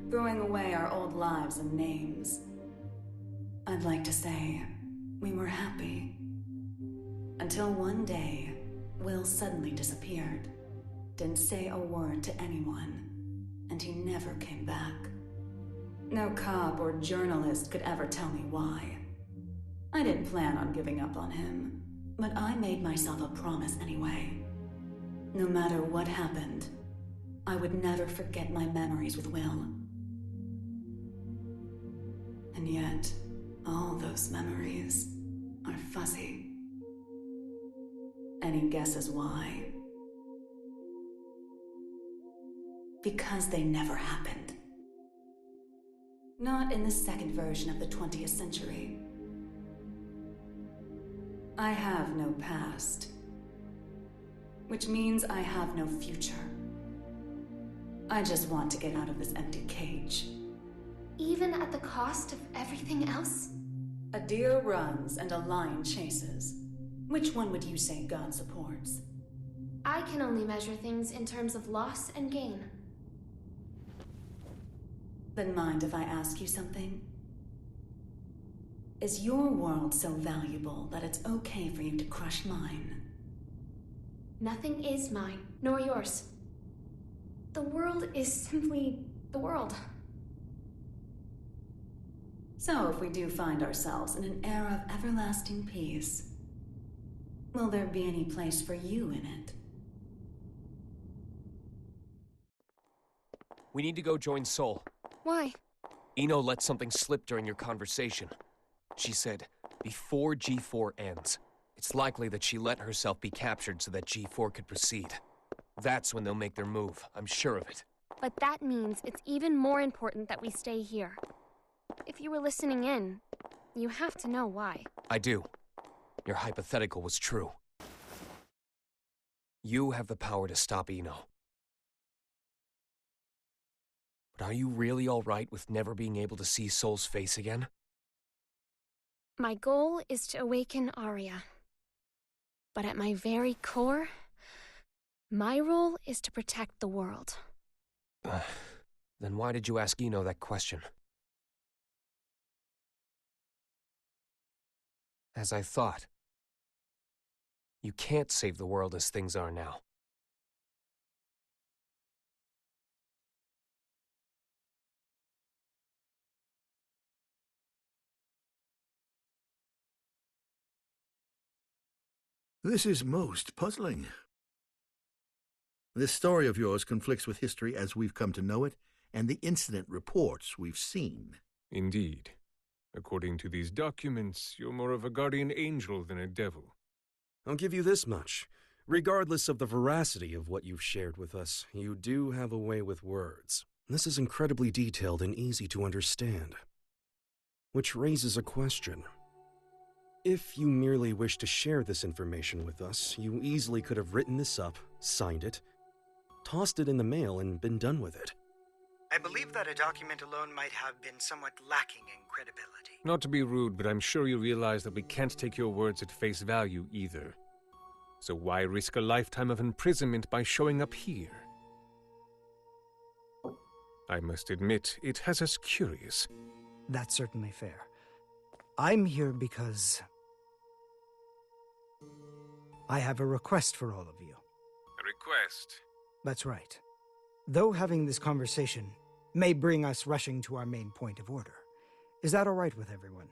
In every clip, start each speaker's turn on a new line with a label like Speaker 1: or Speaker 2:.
Speaker 1: throwing away our old lives and names. I'd like to say we were happy. Until one day, Will suddenly disappeared. Didn't say a word to anyone, and he never came back. No cop or journalist could ever tell me why. I didn't plan on giving up on him, but I made myself a promise anyway. No matter what happened, I would never forget my memories with Will. And yet, all those memories are fuzzy. Any guesses why? Because they never happened. Not in the second version of the 20th century. I have no past, which means I have no future. I just want to get out of this empty cage.
Speaker 2: Even at the cost of everything else?
Speaker 1: A deer runs and a lion chases. Which one would you say God supports?
Speaker 2: I can only measure things in terms of loss and gain.
Speaker 1: Then mind if I ask you something? Is your world so valuable that it's okay for you to crush mine?
Speaker 2: Nothing is mine, nor yours. The world is simply the world.
Speaker 1: So if we do find ourselves in an era of everlasting peace, will there be any place for you in it?
Speaker 3: We need to go join Sol.
Speaker 2: Why?
Speaker 3: Ino let something slip during your conversation. She said, before G4 ends, it's likely that she let herself be captured so that G4 could proceed. That's when they'll make their move, I'm sure of it.
Speaker 4: But that means it's even more important that we stay here. If you were listening in, you have to know why.
Speaker 3: I do. Your hypothetical was true. You have the power to stop Ino. But are you really all right with never being able to see Sol's face again?
Speaker 4: My goal is to awaken Arya. But at my very core, my role is to protect the world.
Speaker 3: Then why did you ask Ino that question? As I thought. You can't save the world as things are now.
Speaker 5: This is most puzzling. This story of yours conflicts with history as we've come to know it, and the incident reports we've seen.
Speaker 6: Indeed. According to these documents, you're more of a guardian angel than a devil.
Speaker 7: I'll give you this much. Regardless of the veracity of what you've shared with us, you do have a way with words. This is incredibly detailed and easy to understand. Which raises a question. If you merely wish to share this information with us, you easily could have written this up, signed it, tossed it in the mail, and been done with it.
Speaker 8: I believe that a document alone might have been somewhat lacking in credibility.
Speaker 6: Not to be rude, but I'm sure you realize that we can't take your words at face value either. So why risk a lifetime of imprisonment by showing up here? I must admit, it has us curious.
Speaker 9: That's certainly fair. I'm here because I have a request for all of you.
Speaker 6: A request?
Speaker 9: That's right. Though having this conversation may bring us rushing to our main point of order, is that all right with everyone?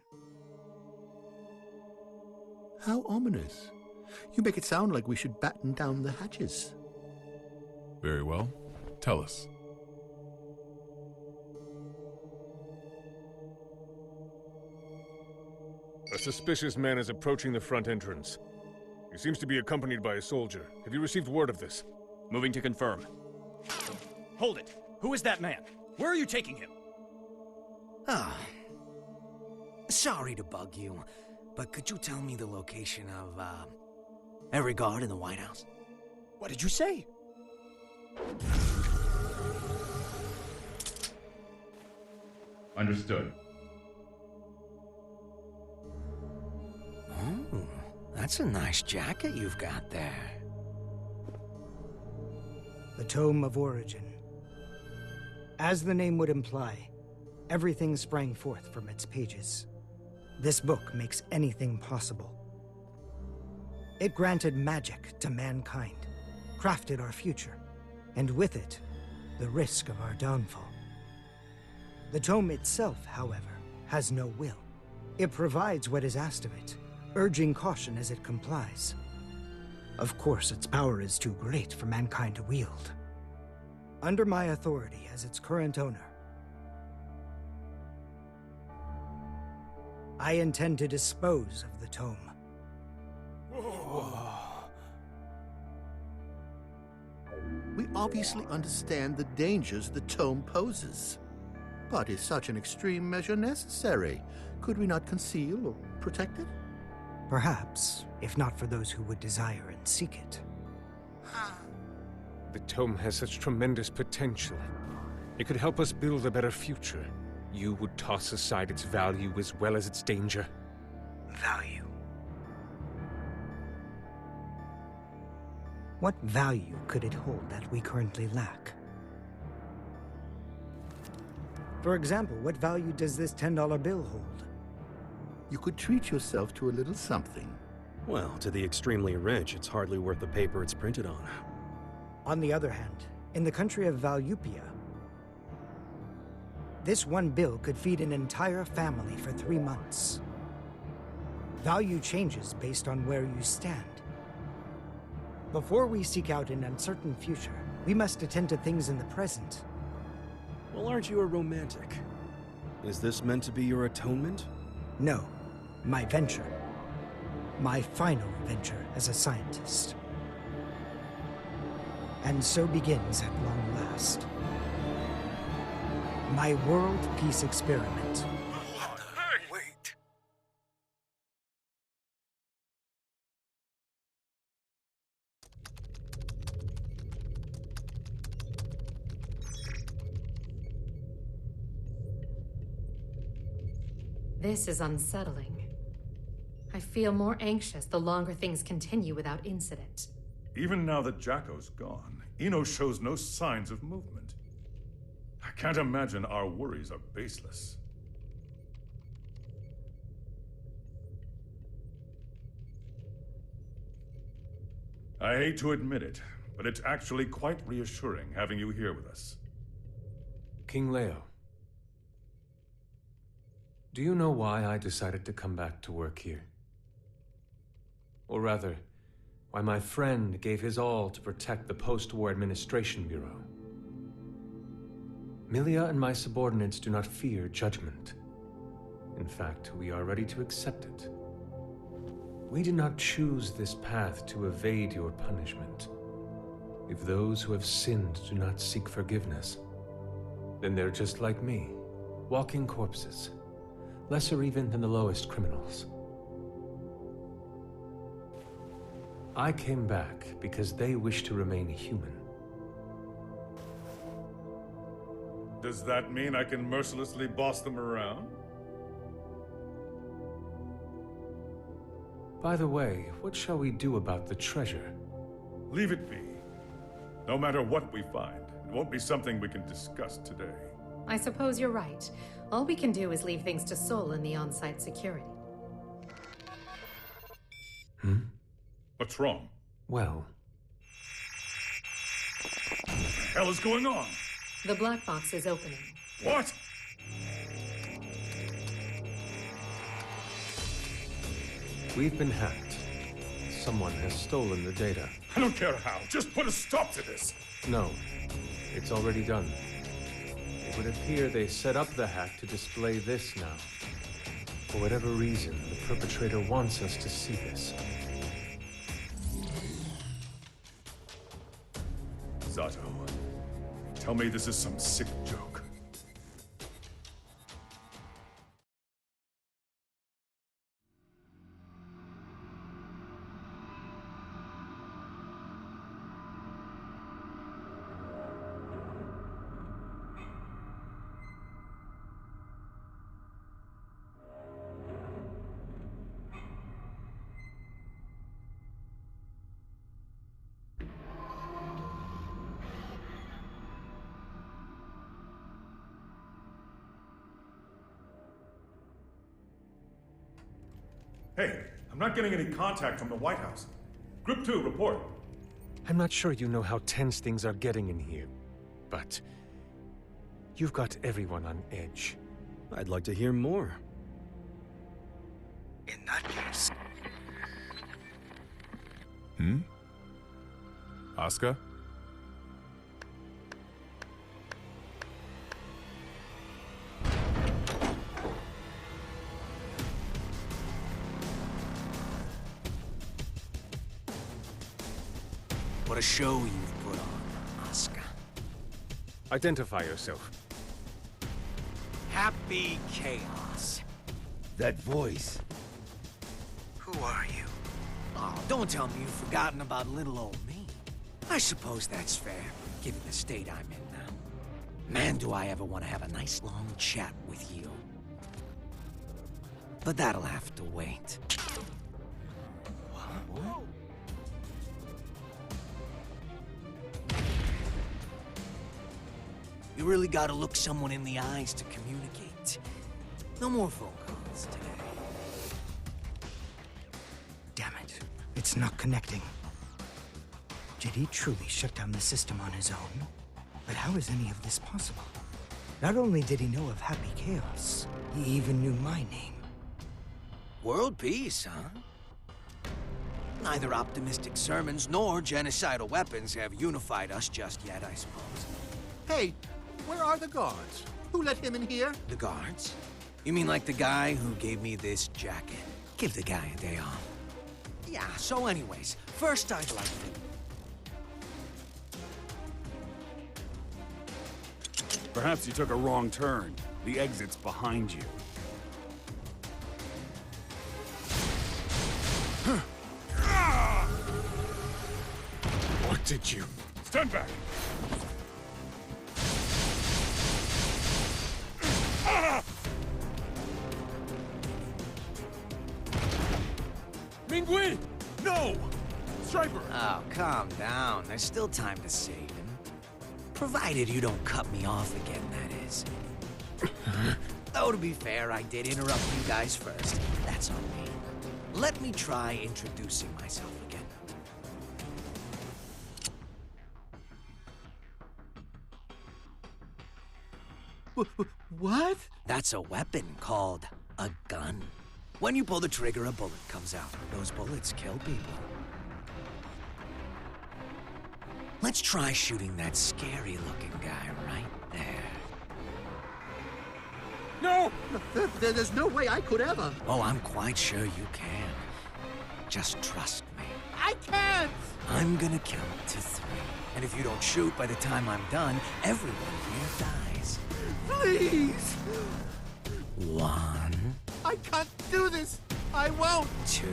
Speaker 5: How ominous. You make it sound like we should batten down the hatches.
Speaker 10: Very well. Tell us.
Speaker 6: A suspicious man is approaching the front entrance. He seems to be accompanied by a soldier. Have you received word of this?
Speaker 11: Moving to confirm. Hold it! Who is that man? Where are you taking him?
Speaker 8: Ah. Sorry to bug you, but could you tell me the location of, every guard in the White House?
Speaker 11: What did you say?
Speaker 10: Understood.
Speaker 8: Oh, that's a nice jacket you've got there.
Speaker 9: The Tome of Origin. As the name would imply, everything sprang forth from its pages. This book makes anything possible. It granted magic to mankind, crafted our future, and with it, the risk of our downfall. The tome itself, however, has no will. It provides what is asked of it, urging caution as it complies. Of course, its power is too great for mankind to wield. Under my authority as its current owner, I intend to dispose of the tome.
Speaker 5: We obviously understand the dangers the tome poses. But is such an extreme measure necessary? Could we not conceal or protect it?
Speaker 9: Perhaps, if not for those who would desire and seek it.
Speaker 6: The tome has such tremendous potential. It could help us build a better future. You would toss aside its value as well as its danger.
Speaker 9: Value. What value could it hold that we currently lack? For example, what value does this $10 bill hold?
Speaker 5: You could treat yourself to a little something.
Speaker 7: Well, to the extremely rich, it's hardly worth the paper it's printed on.
Speaker 9: On the other hand, in the country of Valyupia, this one bill could feed an entire family for 3 months. Value changes based on where you stand. Before we seek out an uncertain future, we must attend to things in the present.
Speaker 7: Well, aren't you a romantic? Is this meant to be your atonement?
Speaker 9: No, my venture. My final venture as a scientist. And so begins at long last my world peace experiment.
Speaker 10: Wait.
Speaker 12: This is unsettling. I feel more anxious the longer things continue without incident.
Speaker 10: Even now that Jacko's gone, Eno shows no signs of movement. I can't imagine our worries are baseless. I hate to admit it, but it's actually quite reassuring having you here with us.
Speaker 6: King Leo, do you know why I decided to come back to work here? Or rather, why my friend gave his all to protect the Post-War Administration Bureau? Milia and my subordinates do not fear judgment. In fact, we are ready to accept it. We did not choose this path to evade your punishment. If those who have sinned do not seek forgiveness, then they're just like me, walking corpses, lesser even than the lowest criminals. I came back because they wish to remain human.
Speaker 10: Does that mean I can mercilessly boss them around?
Speaker 6: By the way, what shall we do about the treasure?
Speaker 10: Leave it be. No matter what we find, it won't be something we can discuss today.
Speaker 12: I suppose you're right. All we can do is leave things to Sol and the on-site security.
Speaker 10: What's wrong?
Speaker 6: Well,
Speaker 10: What the hell is going on?
Speaker 12: The black box is opening.
Speaker 10: What?
Speaker 6: we've been hacked. Someone has stolen the data.
Speaker 10: I don't care how. Just put a stop to this.
Speaker 6: No, it's already done. It would appear they set up the hack to display this now. For whatever reason, the perpetrator wants us to see this.
Speaker 10: Zato, tell me this is some sick joke. Hey, I'm not getting any contact from the White House. Group 2, report.
Speaker 6: I'm not sure you know how tense things are getting in here, but you've got everyone on edge.
Speaker 7: I'd like to hear more.
Speaker 9: In that case...
Speaker 10: Asuka?
Speaker 8: What a show you've put on, Asuka.
Speaker 6: Identify yourself.
Speaker 8: Happy Chaos.
Speaker 13: That voice.
Speaker 8: Who are you? Oh, don't tell me you've forgotten about little old me. I suppose that's fair, given the state I'm in now. Man, do I ever want to have a nice long chat with you. But that'll have to wait. What? You really gotta look someone in the eyes to communicate. No more phone calls today.
Speaker 9: Damn it. It's not connecting. Did he truly shut down the system on his own? But how is any of this possible? Not only did he know of Happy Chaos, he even knew my name.
Speaker 8: World peace, huh? Neither optimistic sermons nor genocidal weapons have unified us just yet, I suppose.
Speaker 5: Hey, where are the guards? Who let him in here?
Speaker 8: The guards? You mean like the guy who gave me this jacket? Give the guy a day off. Yeah, so anyways, first I'd like to...
Speaker 11: Perhaps you took a wrong turn. The exit's behind you.
Speaker 10: What did you... Stand back!
Speaker 11: Mingui! No! Striper!
Speaker 8: Oh, calm down. There's still time to save him. Provided you don't cut me off again, that is. Though, to be fair, I did interrupt you guys first. That's on me. Let me try introducing myself again.
Speaker 5: What?
Speaker 8: That's a weapon called a gun. When you pull the trigger, a bullet comes out. Those bullets kill people. Let's try shooting that scary-looking guy right there.
Speaker 5: No! There's no way I could ever.
Speaker 8: Oh, I'm quite sure you can. Just trust me.
Speaker 5: I can't!
Speaker 8: I'm gonna count to 3. And if you don't shoot by the time I'm done, everyone here dies.
Speaker 5: Please!
Speaker 8: 1.
Speaker 5: I can't do this! I won't!
Speaker 8: 2.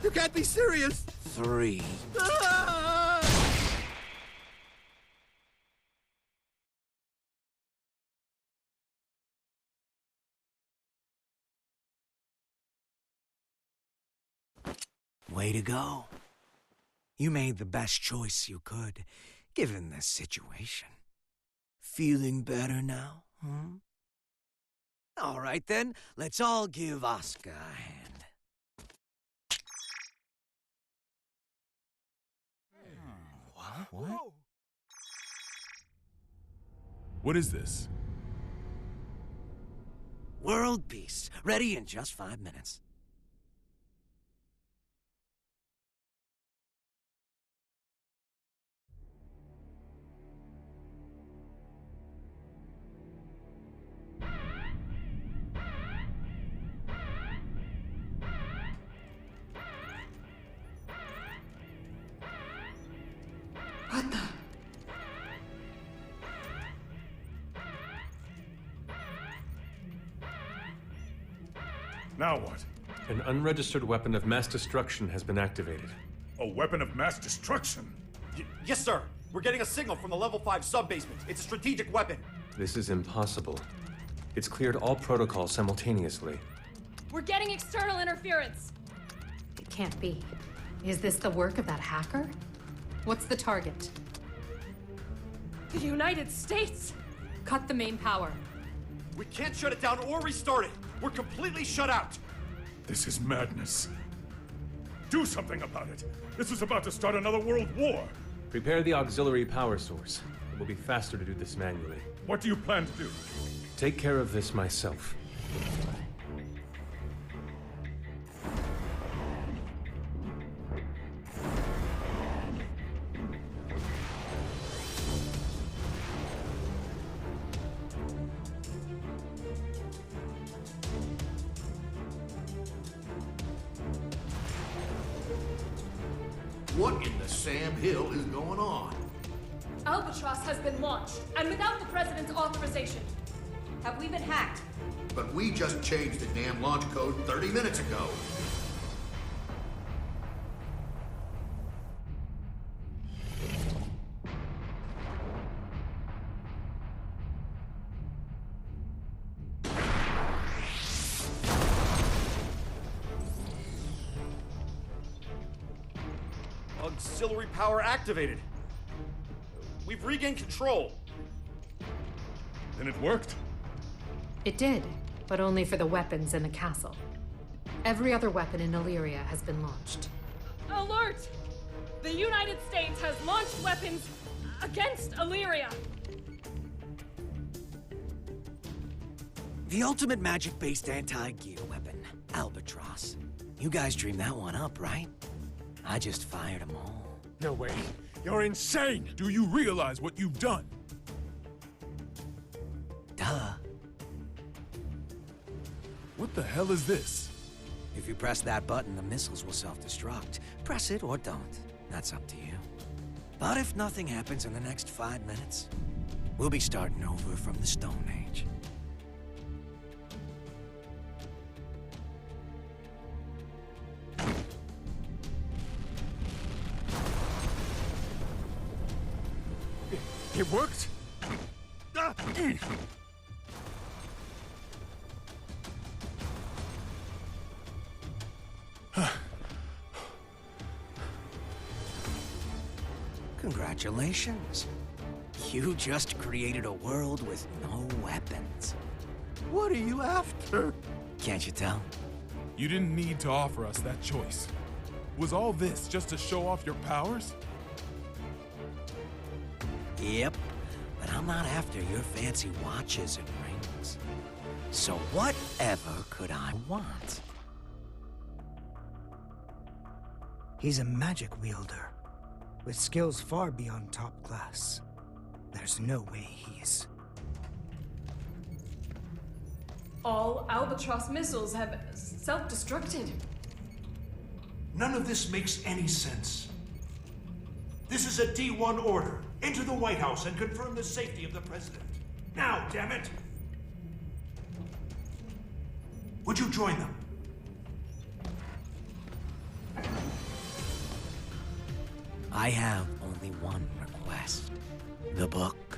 Speaker 5: You can't be serious!
Speaker 8: 3.
Speaker 5: Ah!
Speaker 8: Way to go. You made the best choice you could, given the situation. Feeling better now, huh? All right then, let's all give Asuka a hand.
Speaker 10: What? What is this?
Speaker 8: World peace, ready in just 5 minutes.
Speaker 1: What the?
Speaker 10: Now what?
Speaker 6: An unregistered weapon of mass destruction has been activated.
Speaker 10: A weapon of mass destruction?
Speaker 11: Yes, sir. We're getting a signal from the level 5 sub-basement. It's a strategic weapon.
Speaker 6: This is impossible. It's cleared all protocols simultaneously.
Speaker 14: We're getting external interference.
Speaker 12: It can't be. Is this the work of that hacker? What's the target?
Speaker 14: The United States!
Speaker 12: Cut the main power.
Speaker 11: We can't shut it down or restart it. We're completely shut out.
Speaker 10: This is madness. Do something about it! This is about to start another world war!
Speaker 6: Prepare the auxiliary power source. It will be faster to do this manually.
Speaker 10: What do you plan to do?
Speaker 6: Take care of this myself.
Speaker 5: What in the Sam Hill is going on?
Speaker 14: Albatross has been launched, and without the President's authorization.
Speaker 15: Have we been hacked?
Speaker 5: But we just changed the damn launch code 30 minutes ago.
Speaker 11: Auxiliary power activated. We've regained control.
Speaker 10: Then it worked?
Speaker 12: It did, but only for the weapons in the castle. Every other weapon in Illyria has been launched.
Speaker 14: Alert! The United States has launched weapons against Illyria.
Speaker 8: The ultimate magic-based anti-gear weapon, Albatross. You guys dreamed that one up, right? I just fired them all.
Speaker 16: No way. You're insane! Do you realize what you've done?
Speaker 8: Duh.
Speaker 16: What the hell is this?
Speaker 8: If you press that button, the missiles will self-destruct. Press it or don't. That's up to you. But if nothing happens in the next 5 minutes, we'll be starting over from the Stone Age.
Speaker 16: It worked?
Speaker 8: Congratulations. You just created a world with no weapons.
Speaker 5: What are you after?
Speaker 8: Can't you tell?
Speaker 16: You didn't need to offer us that choice. Was all this just to show off your powers?
Speaker 8: Yep, but I'm not after your fancy watches and rings. So whatever could I want?
Speaker 9: He's a magic wielder, with skills far beyond top class. There's no way he's...
Speaker 14: All Albatross missiles have self-destructed.
Speaker 17: None of this makes any sense. This is a D1 order. Enter the White House and confirm the safety of the President. Now, damn it! Would you join them?
Speaker 8: I have only one request. The book.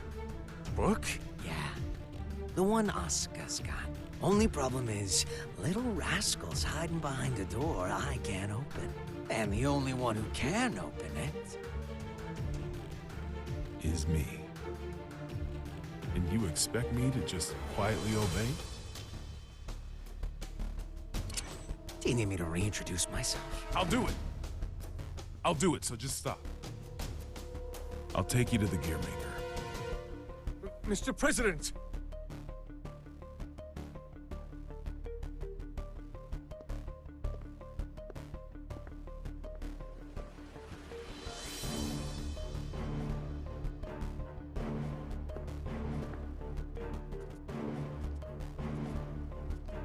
Speaker 16: Book?
Speaker 8: Yeah. The one Asuka's got. Only problem is, little rascals hiding behind a door I can't open. And the only one who can open it
Speaker 16: is me. And you expect me to just quietly obey?
Speaker 8: Do you need me to reintroduce myself?
Speaker 16: I'll do it. I'll do it, so just stop. I'll take you to the gear maker. Mr. President!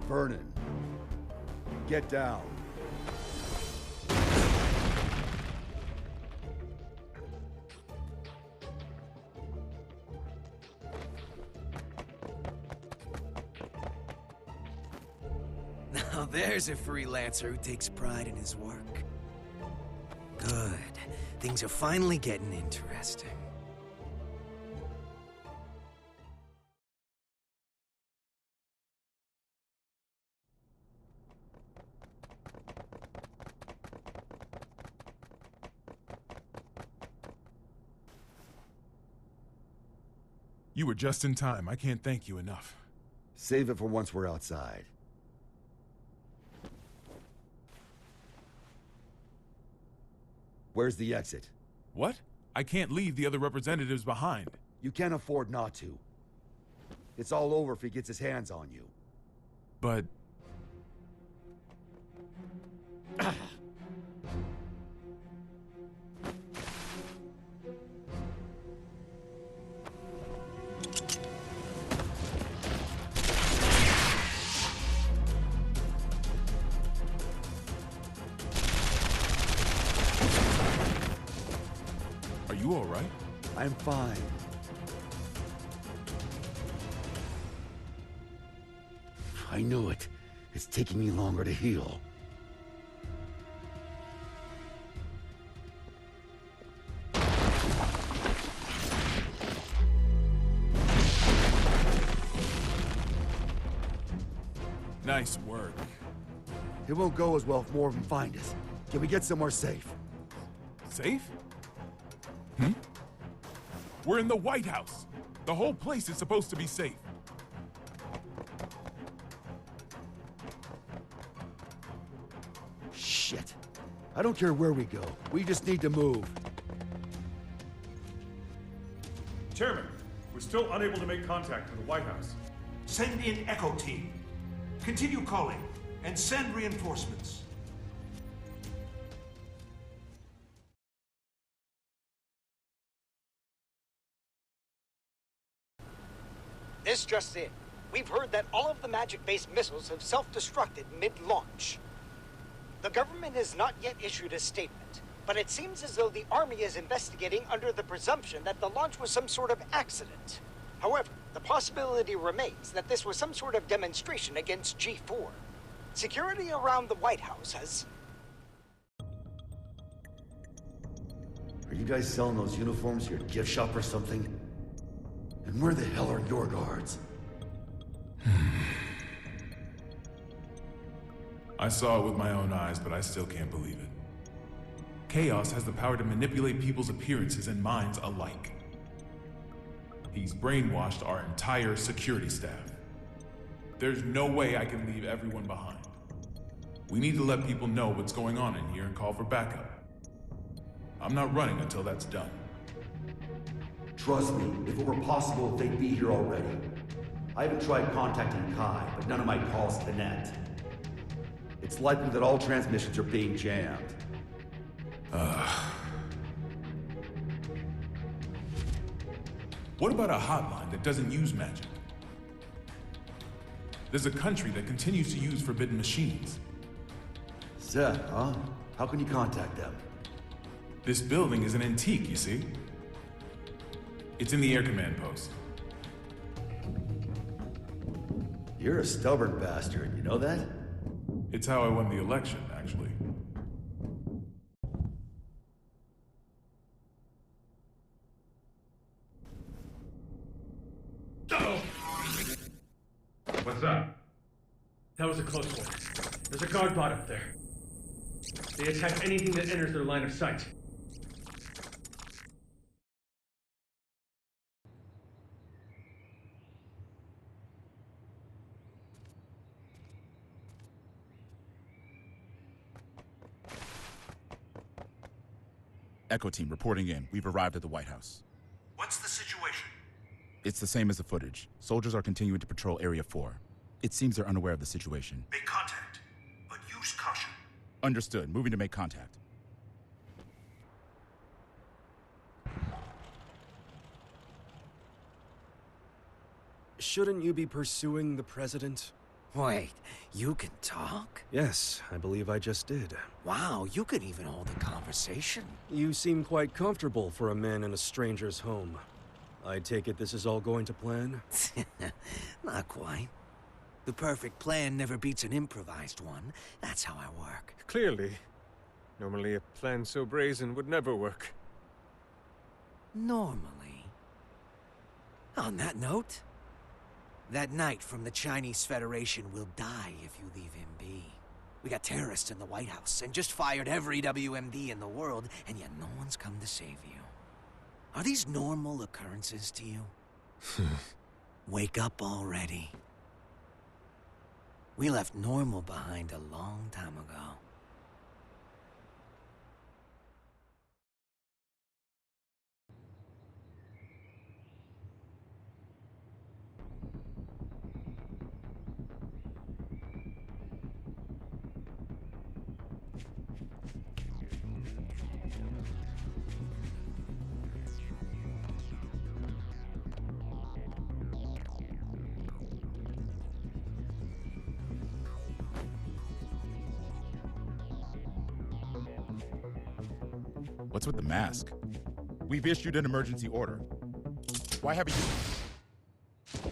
Speaker 13: Vernon, get down.
Speaker 8: Now there's a freelancer who takes pride in his work. Good. Things are finally getting interesting.
Speaker 16: You were just in time. I can't thank you enough.
Speaker 13: Save it for once we're outside. Where's the exit?
Speaker 16: What? I can't leave the other representatives behind.
Speaker 13: You can't afford not to. It's all over if he gets his hands on you.
Speaker 16: But... Are you all right?
Speaker 13: I'm fine. I knew it. It's taking me longer to heal.
Speaker 16: Nice work.
Speaker 13: It won't go as well if more of them find us. Can we get somewhere safe?
Speaker 16: Safe? We're in the White House. The whole place is supposed to be safe.
Speaker 13: Shit. I don't care where we go. We just need to move.
Speaker 10: Chairman, we're still unable to make contact with the White House.
Speaker 17: Send in Echo Team. Continue calling and send reinforcements.
Speaker 18: This just in. We've heard that all of the magic-based missiles have self-destructed mid-launch. The government has not yet issued a statement, but it seems as though the Army is investigating under the presumption that the launch was some sort of accident. However, the possibility remains that this was some sort of demonstration against G4. Security around the White House has...
Speaker 13: Are you guys selling those uniforms to your gift shop or something? And where the hell are your guards?
Speaker 16: I saw it with my own eyes, but I still can't believe it. Chaos has the power to manipulate people's appearances and minds alike. He's brainwashed our entire security staff. There's no way I can leave everyone behind. We need to let people know what's going on in here and call for backup. I'm not running until that's done.
Speaker 13: Trust me, if it were possible, they'd be here already. I haven't tried contacting Kai, but none of my calls connect. It's likely that all transmissions are being jammed.
Speaker 16: What about a hotline that doesn't use magic? There's a country that continues to use forbidden machines.
Speaker 13: Seth, huh? How can you contact them?
Speaker 16: This building is an antique, you see? It's in the air command post.
Speaker 13: You're a stubborn bastard, you know that?
Speaker 16: It's how I won the election, actually.
Speaker 19: What's up? That was a close one. There's a guard bot up there. They attack anything that enters their line of sight.
Speaker 20: Echo Team reporting in. We've arrived at the White House.
Speaker 17: What's the situation?
Speaker 20: It's the same as the footage. Soldiers are continuing to patrol Area 4. It seems they're unaware of the situation.
Speaker 17: Make contact, but use caution.
Speaker 20: Understood. Moving to make contact.
Speaker 7: Shouldn't you be pursuing the president?
Speaker 8: Wait, you can talk?
Speaker 7: Yes, I believe I just did.
Speaker 8: Wow, you could even hold a conversation.
Speaker 7: You seem quite comfortable for a man in a stranger's home. I take it this is all going to plan?
Speaker 8: Not quite. The perfect plan never beats an improvised one. That's how I work.
Speaker 6: Clearly. Normally a plan so brazen would never work.
Speaker 8: Normally. On that note, that knight from the Chinese Federation will die if you leave him be. We got terrorists in the White House and just fired every WMD in the world, and yet no one's come to save you. Are these normal occurrences to you? Wake up already. We left normal behind a long time ago.
Speaker 20: What's with the mask? We've issued an emergency order. Why haven't you...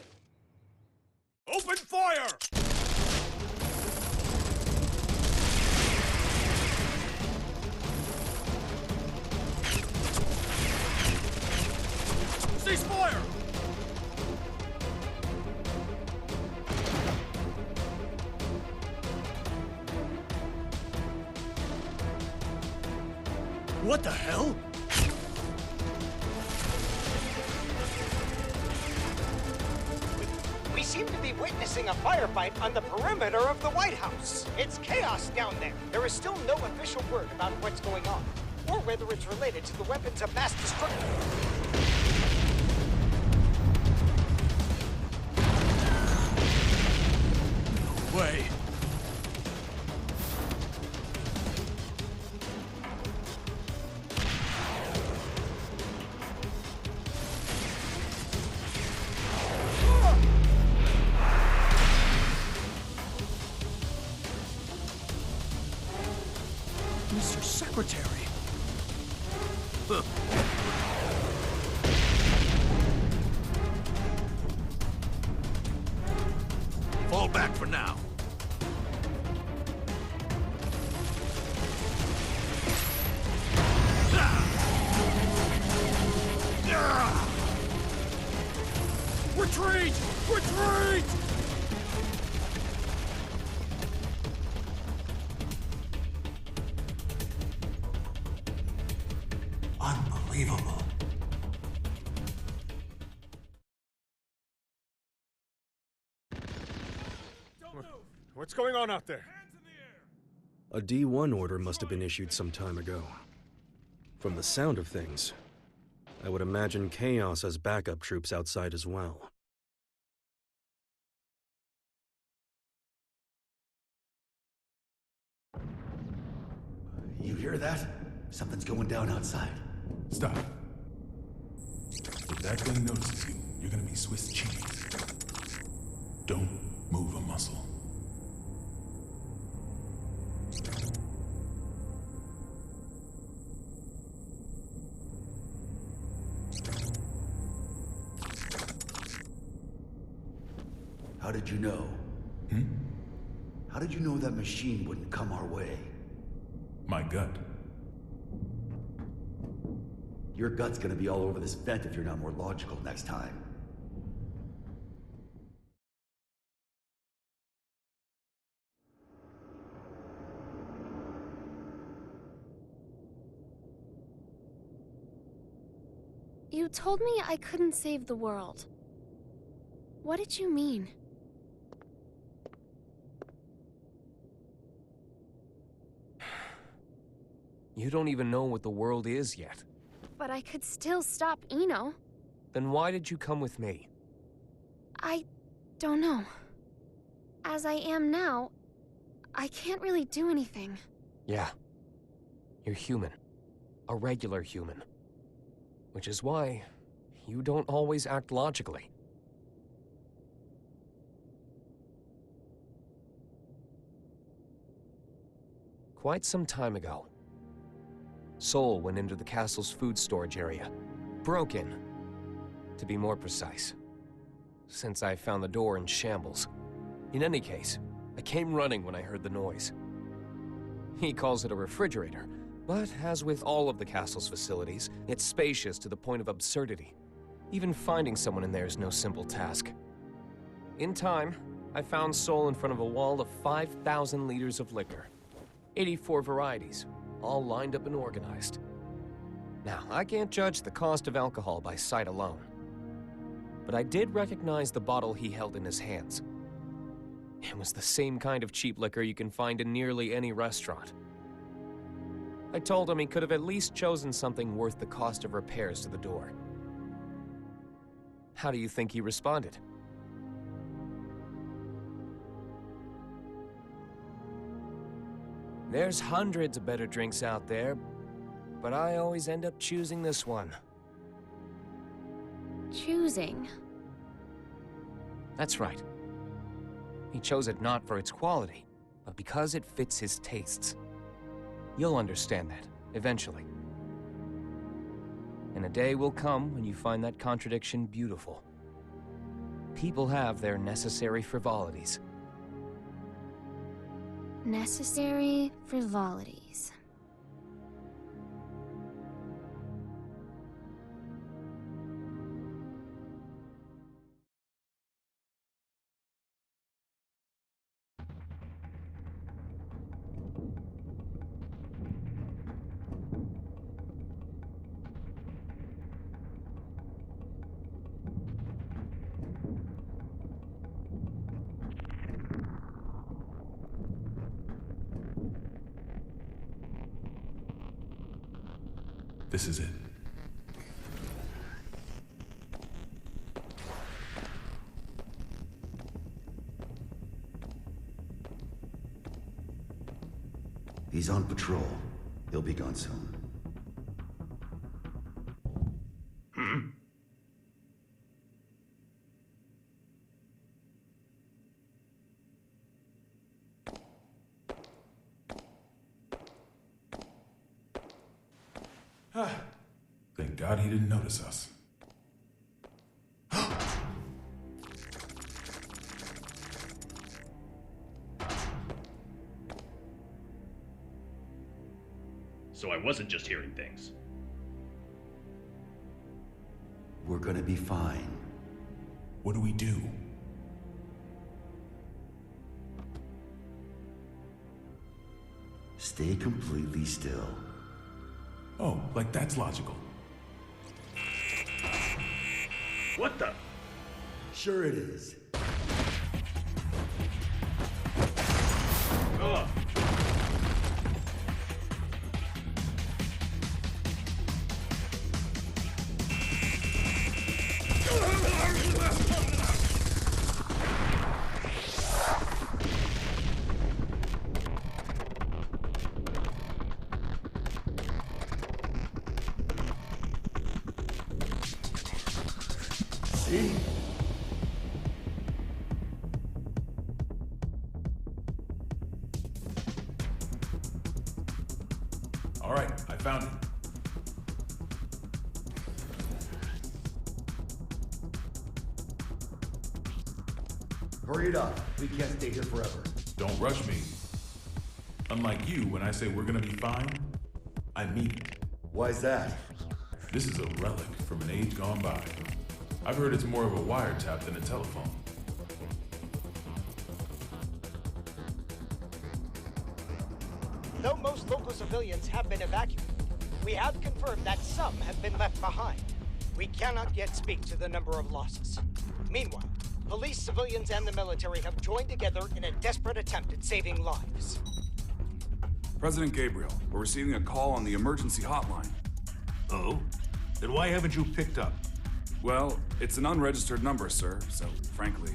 Speaker 11: Open fire! Cease fire! What the hell?
Speaker 18: We seem to be witnessing a firefight on the perimeter of the White House. It's chaos down there. There is still no official word about what's going on, or whether it's related to the weapons of mass destruction.
Speaker 11: Way. Mr. Secretary.
Speaker 17: Fall back for now.
Speaker 11: Retreat! Retreat!
Speaker 17: Unbelievable.
Speaker 19: What's going on out there?
Speaker 7: A D1 order must have been issued some time ago. From the sound of things, I would imagine Chaos has backup troops outside as well.
Speaker 13: You hear that? Something's going down outside.
Speaker 16: Stop. If that thing notices you, you're gonna be Swiss cheese. Don't move a muscle.
Speaker 13: How did you know? How did you know that machine wouldn't come our way?
Speaker 16: My gut.
Speaker 13: Your gut's gonna be all over this vent if you're not more logical next time.
Speaker 4: You told me I couldn't save the world. What did you mean?
Speaker 3: You don't even know what the world is yet.
Speaker 4: But I could still stop Eno.
Speaker 3: Then why did you come with me?
Speaker 4: I don't know. As I am now, I can't really do anything.
Speaker 3: Yeah. You're human. A regular human. Which is why you don't always act logically. Quite some time ago, Sol went into the castle's food storage area. Broke in, to be more precise. Since I found the door in shambles. In any case, I came running when I heard the noise. He calls it a refrigerator, but as with all of the castle's facilities, it's spacious to the point of absurdity. Even finding someone in there is no simple task. In time, I found Sol in front of a wall of 5,000 liters of liquor. 84 varieties, all lined up and organized. Now, I can't judge the cost of alcohol by sight alone. But I did recognize the bottle he held in his hands. It was the same kind of cheap liquor you can find in nearly any restaurant. I told him he could have at least chosen something worth the cost of repairs to the door. How do you think he responded? There's hundreds of better drinks out there, but I always end up choosing this one.
Speaker 4: Choosing?
Speaker 3: That's right. He chose it not for its quality, but because it fits his tastes. You'll understand that, eventually. And a day will come when you find that contradiction beautiful. People have their necessary frivolities.
Speaker 4: Necessary frivolities.
Speaker 16: This is it.
Speaker 13: He's on patrol. He'll be gone soon.
Speaker 16: Thank God he didn't notice us.
Speaker 11: So I wasn't just hearing things.
Speaker 13: We're gonna be fine.
Speaker 16: What do we do?
Speaker 13: Stay completely still.
Speaker 16: Oh, like that's logical.
Speaker 11: What the?
Speaker 13: Sure it is.
Speaker 11: Ugh.
Speaker 13: See?
Speaker 16: All right, I found it.
Speaker 13: Hurry it up. We can't stay here forever.
Speaker 16: Don't rush me. Unlike you, when I say we're gonna be fine, I mean it.
Speaker 13: Why's that?
Speaker 16: This is a relic from an age gone by. I've heard it's more of a wiretap than a telephone.
Speaker 18: Though most local civilians have been evacuated, we have confirmed that some have been left behind. We cannot yet speak to the number of losses. Meanwhile, police, civilians, and the military have joined together in a desperate attempt at saving lives.
Speaker 21: President Gabriel, we're receiving a call on the emergency hotline.
Speaker 17: Oh? Then why haven't you picked up?
Speaker 21: Well, it's an unregistered number, sir, so frankly,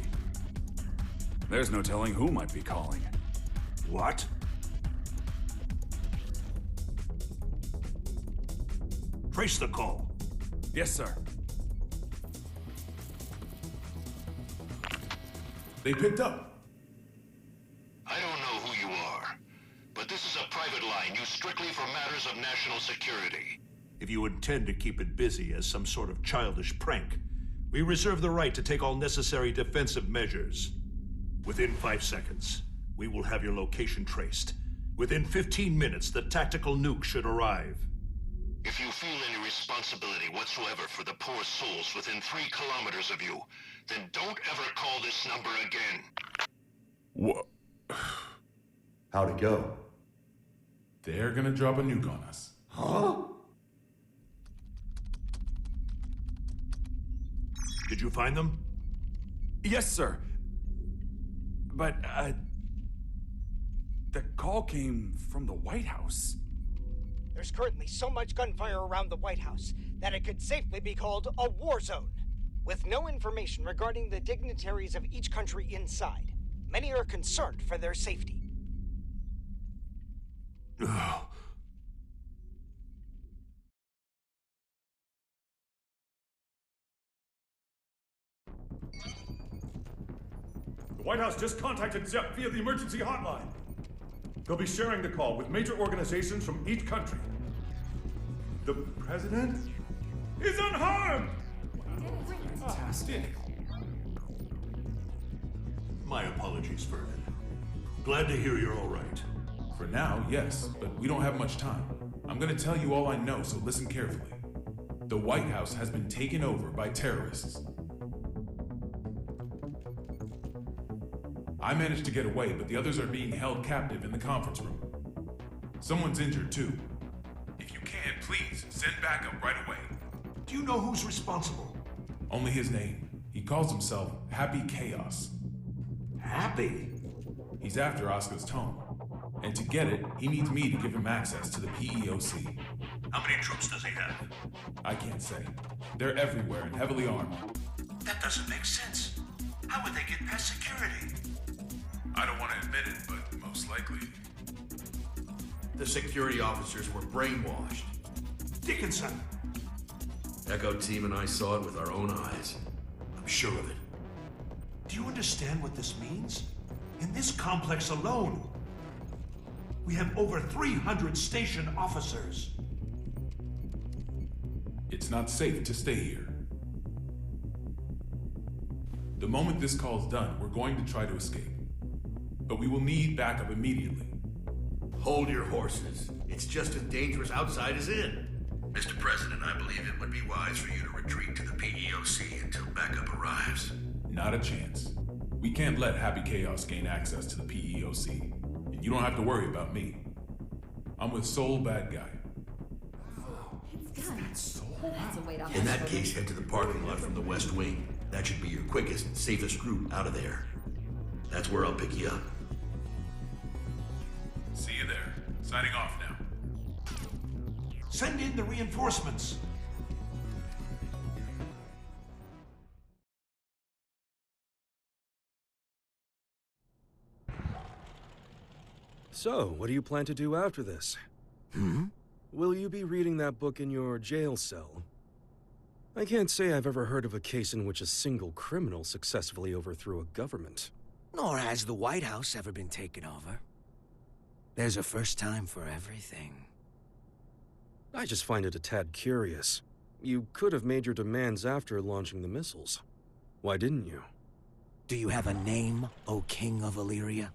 Speaker 21: there's no telling who might be calling.
Speaker 17: What? Trace the call.
Speaker 21: Yes, sir.
Speaker 16: They picked up.
Speaker 22: I don't know who you are, but this is a private line used strictly for matters of national security.
Speaker 17: If you intend to keep it busy as some sort of childish prank, we reserve the right to take all necessary defensive measures. Within 5 seconds, we will have your location traced. Within 15 minutes, the tactical nuke should arrive.
Speaker 22: If you feel any responsibility whatsoever for the poor souls within 3 kilometers of you, then don't ever call this number again.
Speaker 16: What?
Speaker 13: How'd it go?
Speaker 16: They're gonna drop a nuke on us.
Speaker 13: Huh?
Speaker 17: Did you find them?
Speaker 21: Yes, sir. But, the call came from the White House.
Speaker 18: There's currently so much gunfire around the White House that it could safely be called a war zone. With no information regarding the dignitaries of each country inside, many are concerned for their safety.
Speaker 10: The White House just contacted Zepp via the emergency hotline. They'll be sharing the call with major organizations from each country. The president? is unharmed!
Speaker 21: Fantastic.
Speaker 17: My apologies, Vernon. Glad to hear you're all right.
Speaker 16: For now, yes, but we don't have much time. I'm gonna tell you all I know, so listen carefully. The White House has been taken over by terrorists. I managed to get away, but the others are being held captive in the conference room. Someone's injured too. If you can, please, send backup right away.
Speaker 17: Do you know who's responsible?
Speaker 16: Only his name. He calls himself Happy Chaos.
Speaker 17: Happy?
Speaker 16: He's after Oscar's tome. And to get it, he needs me to give him access to the PEOC.
Speaker 17: How many troops does he have?
Speaker 16: I can't say. They're everywhere and heavily armed.
Speaker 17: That doesn't make sense. How would they get past security?
Speaker 16: I don't want to admit it, but most likely.
Speaker 13: The security officers were brainwashed.
Speaker 17: Dickinson!
Speaker 13: Echo Team and I saw it with our own eyes. I'm sure of it.
Speaker 17: Do you understand what this means? In this complex alone, we have over 300 station officers.
Speaker 16: It's not safe to stay here. The moment this call's done, we're going to try to escape. But we will need backup immediately.
Speaker 13: Hold your horses. It's just as dangerous outside as in. Mr. President, I believe it would be wise for you to retreat to the PEOC until backup arrives.
Speaker 16: Not a chance. We can't let Happy Chaos gain access to the PEOC. And you don't have to worry about me. I'm with Soul Bad Guy.
Speaker 13: In that case, head to the parking lot from the West Wing. That should be your quickest and safest route out of there. That's where I'll pick you up.
Speaker 16: See you there. Signing off now.
Speaker 17: Send in the reinforcements.
Speaker 7: So, what do you plan to do after this? Will you be reading that book in your jail cell? I can't say I've ever heard of a case in which a single criminal successfully overthrew a government.
Speaker 8: Nor has the White House ever been taken over. There's a first time for everything.
Speaker 7: I just find it a tad curious. You could have made your demands after launching the missiles. Why didn't you?
Speaker 8: Do you have a name, O King of Illyria?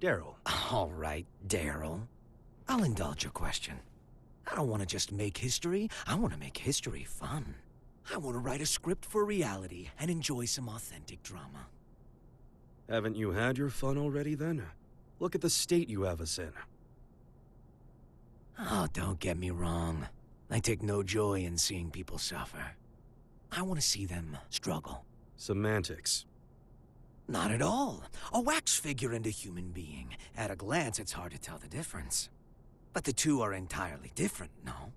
Speaker 7: Daryl.
Speaker 8: All right, Daryl. I'll indulge your question. I don't want to just make history, I want to make history fun. I want to write a script for reality and enjoy some authentic drama.
Speaker 7: Haven't you had your fun already then? Look at the state you have us in.
Speaker 8: Oh, don't get me wrong. I take no joy in seeing people suffer. I want to see them struggle.
Speaker 7: Semantics.
Speaker 8: Not at all. A wax figure and a human being. At a glance, it's hard to tell the difference. But the two are entirely different, no?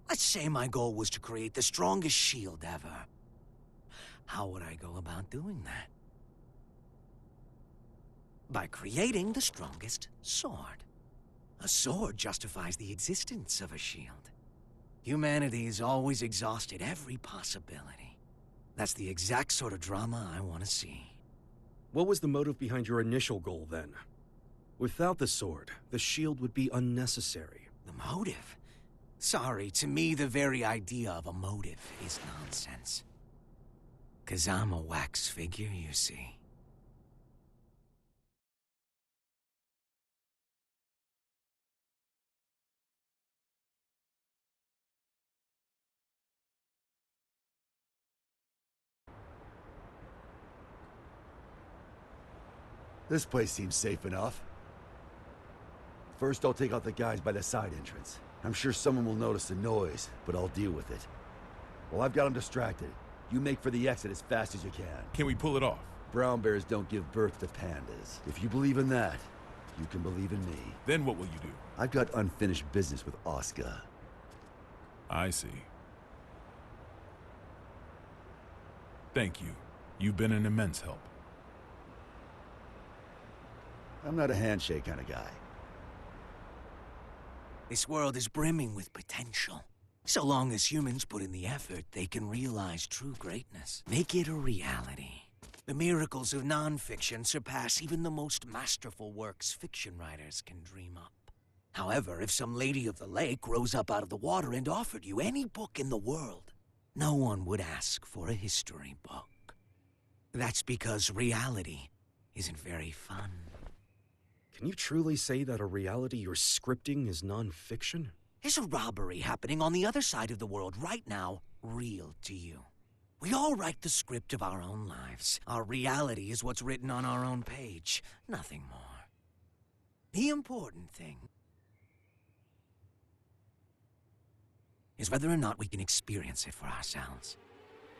Speaker 8: Let's say my goal was to create the strongest shield ever. How would I go about doing that? By creating the strongest sword. A sword justifies the existence of a shield. Humanity has always exhausted every possibility. That's the exact sort of drama I want to see.
Speaker 7: What was the motive behind your initial goal, then? Without the sword, the shield would be unnecessary.
Speaker 8: The motive? Sorry, to me the very idea of a motive is nonsense. 'Cause I'm a wax figure, you see.
Speaker 13: This place seems safe enough. First, I'll take out the guys by the side entrance. I'm sure someone will notice the noise, but I'll deal with it. While I've got them distracted, you make for the exit as fast as you can.
Speaker 16: Can we pull it off?
Speaker 13: Brown bears don't give birth to pandas. If you believe in that, you can believe in me.
Speaker 16: Then what will you do?
Speaker 13: I've got unfinished business with Oscar.
Speaker 16: I see. Thank you. You've been an immense help.
Speaker 13: I'm not a handshake kind of guy.
Speaker 8: This world is brimming with potential. So long as humans put in the effort, they can realize true greatness. Make it a reality. The miracles of non-fiction surpass even the most masterful works fiction writers can dream up. However, if some lady of the lake rose up out of the water and offered you any book in the world, no one would ask for a history book. That's because reality isn't very fun.
Speaker 7: Can you truly say that a reality you're scripting is non-fiction?
Speaker 8: There's a robbery happening on the other side of the world right now, real to you. We all write the script of our own lives. Our reality is what's written on our own page, nothing more. The important thing is whether or not we can experience it for ourselves.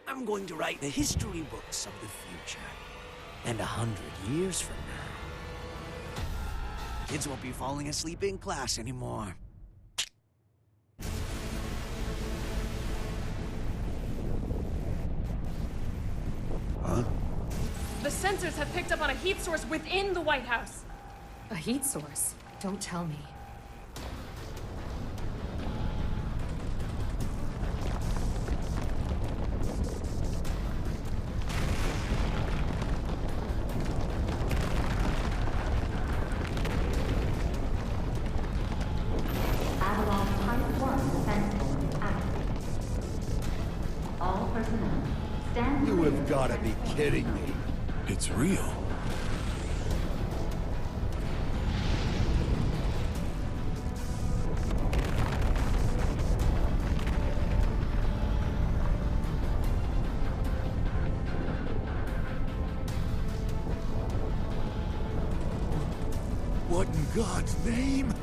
Speaker 8: I'm going to write the history books of the future. And 100 years from now, kids won't be falling asleep in class anymore.
Speaker 7: Huh?
Speaker 14: The sensors have picked up on a heat source within the White House.
Speaker 12: A heat source? Don't tell me.
Speaker 1: Avalon Type 1 defense board active. All personnel, stand.
Speaker 13: You have got to be kidding me.
Speaker 16: It's real.
Speaker 13: What in God's name?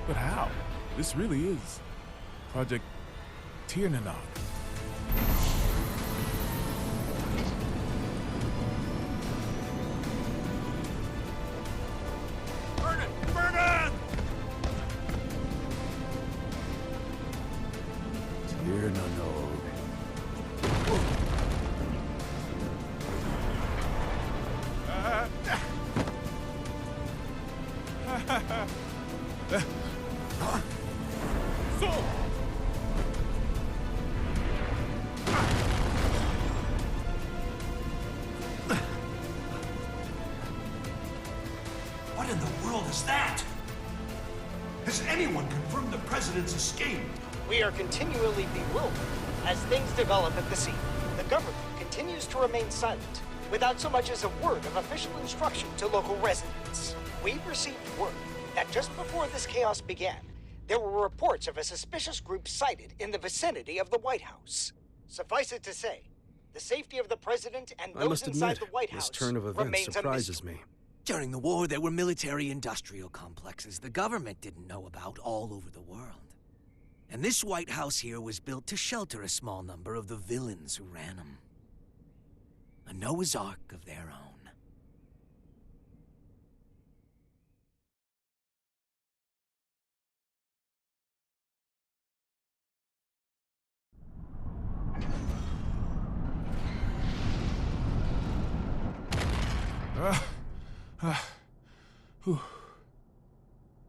Speaker 16: But how? This really is Project Tiernanog.
Speaker 13: Burn it! Burn it! Tiernanog.
Speaker 17: What in the world is that? Has anyone confirmed the president's escape?
Speaker 18: We are continually bewildered as things develop at the scene. The government continues to remain silent, without so much as a word of official instruction to local residents. We've received word that just before this chaos began, there were reports of a suspicious group sighted in the vicinity of the White House. Suffice it to say, the safety of the president and
Speaker 7: I
Speaker 18: those
Speaker 7: must
Speaker 18: inside
Speaker 7: admit,
Speaker 18: the White House
Speaker 7: this turn of events
Speaker 18: remains a
Speaker 7: surprises
Speaker 18: mystery.
Speaker 7: me.
Speaker 8: During the war, there were military-industrial complexes the government didn't know about all over the world. And this White House here was built to shelter a small number of the villains who ran them. A Noah's Ark of their own.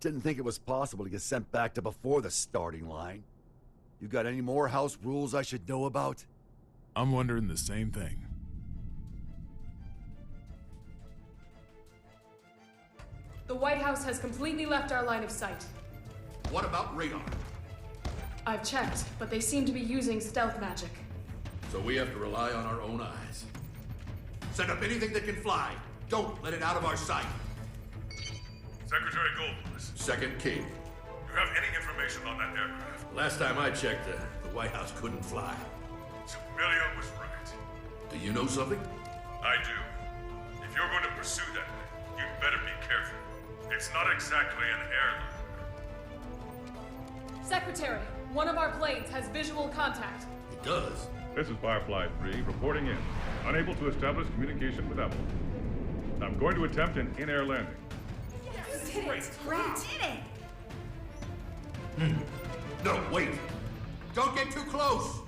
Speaker 13: Didn't think it was possible to get sent back to before the starting line. You got any more house rules I should know about?
Speaker 16: I'm wondering the same thing.
Speaker 14: The White House has completely left our line of sight.
Speaker 13: What about radar?
Speaker 14: I've checked, but they seem to be using stealth magic.
Speaker 13: So we have to rely on our own eyes. Set up anything that can fly. Don't let it out of our sight.
Speaker 10: Secretary Goldfuss,
Speaker 13: Second King.
Speaker 10: you have any information on that aircraft?
Speaker 13: Last time I checked, the White House couldn't fly.
Speaker 10: Sibilia was right.
Speaker 13: Do you know something?
Speaker 10: I do. If you're going to pursue that, you'd better be careful. It's not exactly an heirloom.
Speaker 14: Secretary, one of our planes has visual contact.
Speaker 13: It does.
Speaker 10: This is Firefly 3 reporting in. Unable to establish communication with Apple. I'm going to attempt an in-air landing.
Speaker 15: Great.
Speaker 13: No, wait. Don't get too close.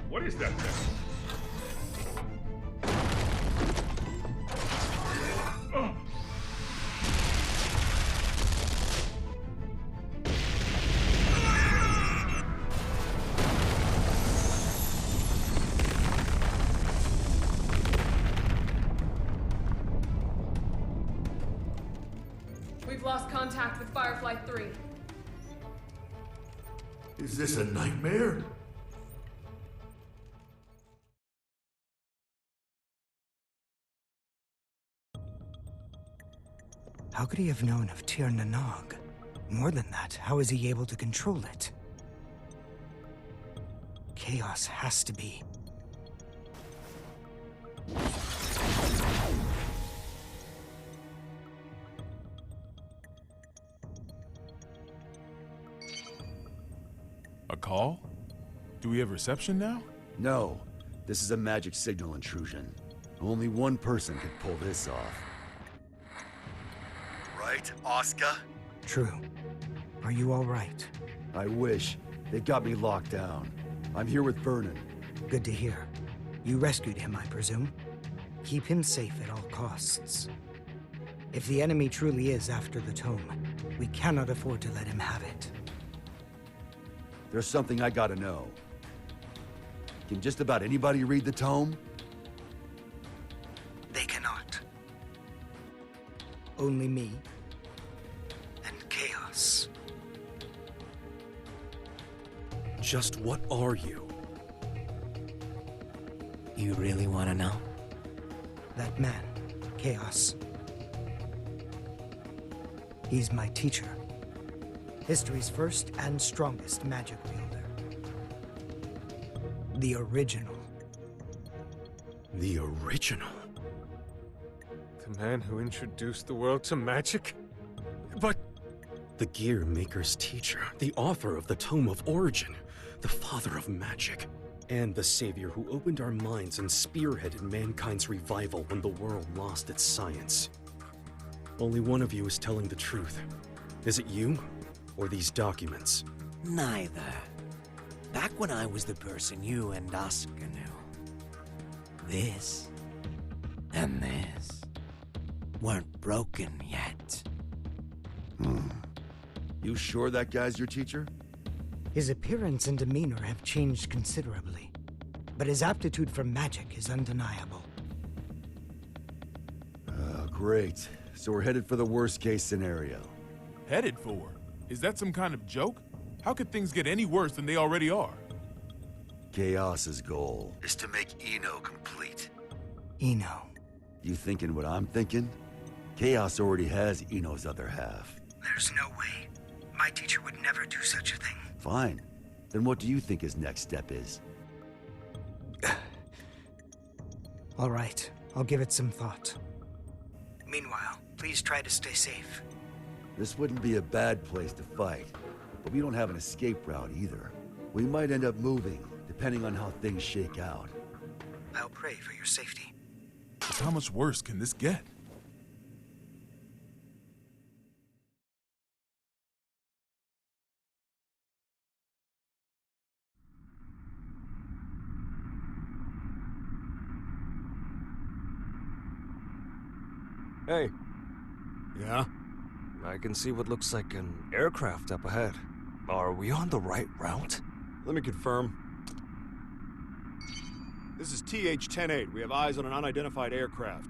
Speaker 10: What is that thing?
Speaker 14: lost contact with Firefly 3.
Speaker 17: Is this a nightmare?
Speaker 9: How could he have known of Tir Nanog? More than that, how is he able to control it? Chaos has to be.
Speaker 16: A call? Do we have reception now?
Speaker 13: No. This is a magic signal intrusion. Only one person could pull this off. Right, Oscar?
Speaker 9: True. Are you all right?
Speaker 13: I wish. They got me locked down. I'm here with Vernon.
Speaker 9: Good to hear. You rescued him, I presume? Keep him safe at all costs. If the enemy truly is after the tome, we cannot afford to let him have it.
Speaker 13: There's something I gotta know. Can just about anybody read the tome?
Speaker 9: They cannot. Only me and Chaos.
Speaker 7: Just what are you?
Speaker 8: You really want to know?
Speaker 9: That man, Chaos. He's my teacher. History's first and strongest magic wielder. The original.
Speaker 7: The original?
Speaker 6: The man who introduced the world to magic? But...
Speaker 7: The Gear Maker's teacher, the author of the Tome of Origin, the father of magic, and the savior who opened our minds and spearheaded mankind's revival when the world lost its science. Only one of you is telling the truth. Is it you, or these documents?
Speaker 8: Neither. Back when I was the person you and Oscar knew, this and this weren't broken yet.
Speaker 13: You sure that guy's your teacher?
Speaker 9: His appearance and demeanor have changed considerably, but his aptitude for magic is undeniable.
Speaker 13: Great. So we're headed for the worst-case scenario.
Speaker 16: Headed for? Is that some kind of joke? How could things get any worse than they already are?
Speaker 13: Chaos's goal is to make Eno complete.
Speaker 9: Eno.
Speaker 13: You thinking what I'm thinking? Chaos already has Eno's other half.
Speaker 9: There's no way. My teacher would never do such a thing.
Speaker 13: Fine. Then what do you think his next step is?
Speaker 9: All right, I'll give it some thought. Meanwhile, please try to stay safe.
Speaker 13: This wouldn't be a bad place to fight, but we don't have an escape route either. We might end up moving, depending on how things shake out.
Speaker 9: I'll pray for your safety.
Speaker 16: Just how much worse can this get?
Speaker 2: Hey. Yeah? I can see what looks like an aircraft up ahead. Are we on the right route?
Speaker 5: Let me confirm. This is TH-10-8. We have eyes on an unidentified aircraft.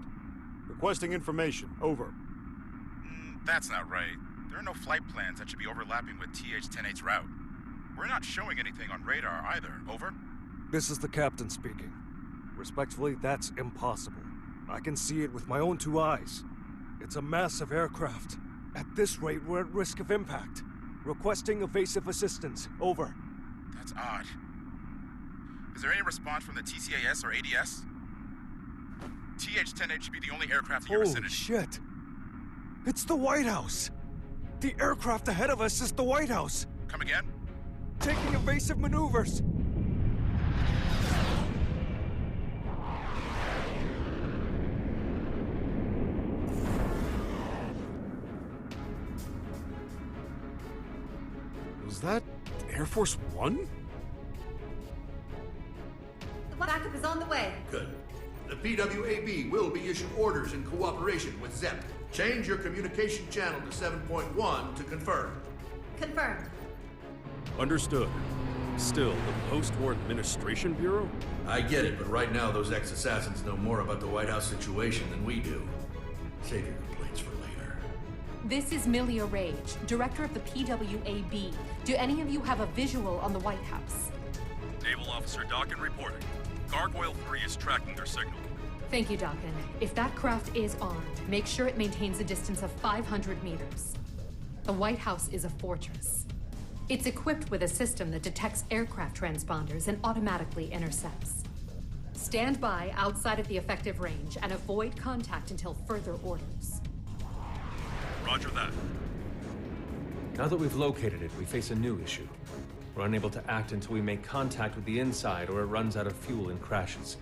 Speaker 5: Requesting information. Over.
Speaker 20: That's not right. There are no flight plans that should be overlapping with TH-10-8's route. We're not showing anything on radar either. Over.
Speaker 2: This is the captain speaking. Respectfully, that's impossible. I can see it with my own two eyes. It's a massive aircraft. At this rate, we're at risk of impact. Requesting evasive assistance. Over.
Speaker 20: That's odd. Is there any response from the TCAS or ADS? TH-10-8 should be the only aircraft in your vicinity.
Speaker 2: Holy shit! It's the White House! The aircraft ahead of us is the White House!
Speaker 20: Come again?
Speaker 2: Taking evasive maneuvers!
Speaker 5: Was that Air Force One?
Speaker 23: The backup is on the way.
Speaker 17: Good. The PWAB will be issued orders in cooperation with ZEP. Change your communication channel to 7.1 to confirm.
Speaker 23: Confirmed.
Speaker 5: Understood. Still, the Post-War Administration Bureau?
Speaker 17: I get it, but right now those ex-assassins know more about the White House situation than we do. Save your complaints for later.
Speaker 12: This is Milia Rage, director of the PWAB. Do any of you have a visual on the White House?
Speaker 3: Naval Officer Dockin reporting. Gargoyle 3 is tracking their signal.
Speaker 12: Thank you, Dockin. If that craft is armed, make sure it maintains a distance of 500 meters. The White House is a fortress. It's equipped with a system that detects aircraft transponders and automatically intercepts. Stand by outside of the effective range and avoid contact until further orders.
Speaker 3: Roger that.
Speaker 6: Now that we've located it, we face a new issue. We're unable to act until we make contact with the inside or it runs out of fuel and crashes.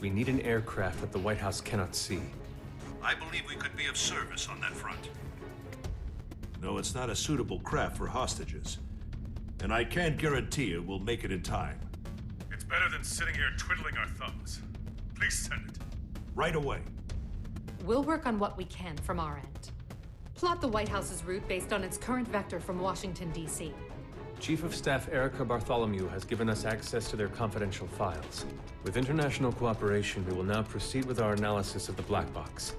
Speaker 6: We need an aircraft that the White House cannot see.
Speaker 17: I believe we could be of service on that front. No, it's not a suitable craft for hostages. And I can't guarantee it will make it in time.
Speaker 10: It's better than sitting here twiddling our thumbs. Please send it.
Speaker 17: Right away.
Speaker 12: We'll work on what we can from our end. Plot the White House's route based on its current vector from Washington, D.C.
Speaker 6: Chief of Staff Erica Bartholomew has given us access to their confidential files. With international cooperation, we will now proceed with our analysis of the black box.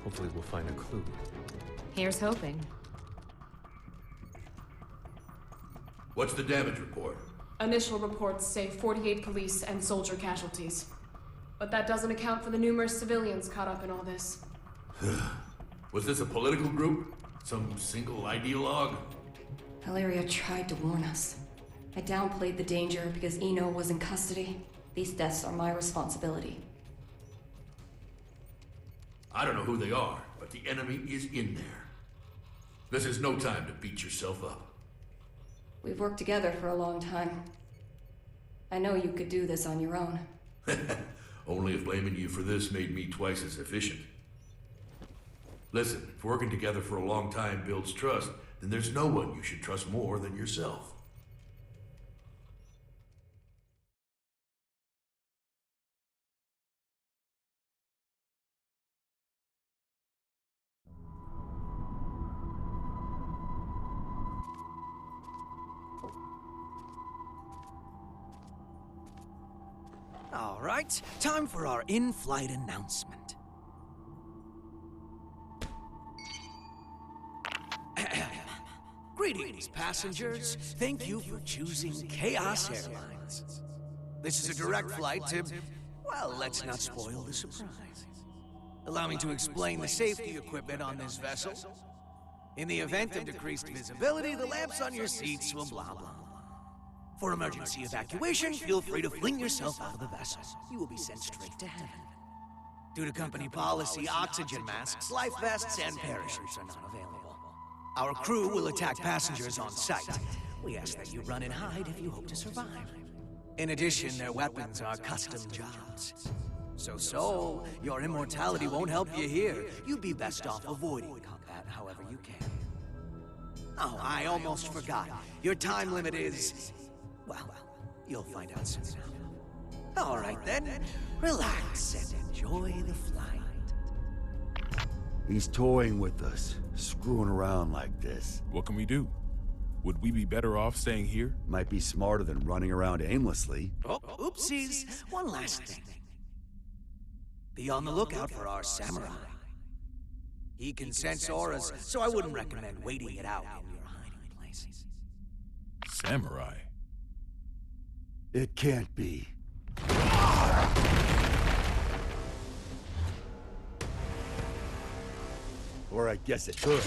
Speaker 6: Hopefully we'll find a clue.
Speaker 12: Here's hoping.
Speaker 4: What's the damage report?
Speaker 14: Initial reports say 48 police and soldier casualties. But that doesn't account for the numerous civilians caught up in all this.
Speaker 4: Was this a political group? Some single ideologue?
Speaker 15: Hilaria tried to warn us. I downplayed the danger because Eno was in custody. These deaths are my responsibility.
Speaker 4: I don't know who they are, but the enemy is in there. This is no time to beat yourself up.
Speaker 15: We've worked together for a long time. I know you could do this on your own.
Speaker 4: Only if blaming you for this made me twice as efficient. Listen, if working together for a long time builds trust, then there's no one you should trust more than yourself.
Speaker 8: All right, time for our in-flight announcement. Greetings, passengers. Thank you for choosing Chaos Airlines. This is a direct flight to, well, let's not spoil the surprise. Allow me to explain the safety equipment on this vessel. In the event of decreased visibility, the lamps on your seats will blah, blah, blah. For emergency evacuation, feel free to fling yourself out of the vessel. You will be sent straight to heaven. Due to company policy, oxygen masks, life vests, and parachutes are not available. Our crew will attack passengers on sight. We ask that you run and hide if you hope to survive. In addition, their weapons are custom jobs. So, your immortality won't help you here. You'd be best off avoiding combat however you can. Oh, I almost forgot. Your time limit is... well, you'll find out soon enough. All right then, relax and enjoy the flight.
Speaker 13: He's toying with us, screwing around like this.
Speaker 16: What can we do? Would we be better off staying here?
Speaker 13: Might be smarter than running around aimlessly.
Speaker 8: Oh, oopsies. One last thing. Be on the lookout for our samurai. He can sense auras, so I wouldn't recommend waiting it out in your hiding places.
Speaker 16: Samurai?
Speaker 13: It can't be. Or I guess it could.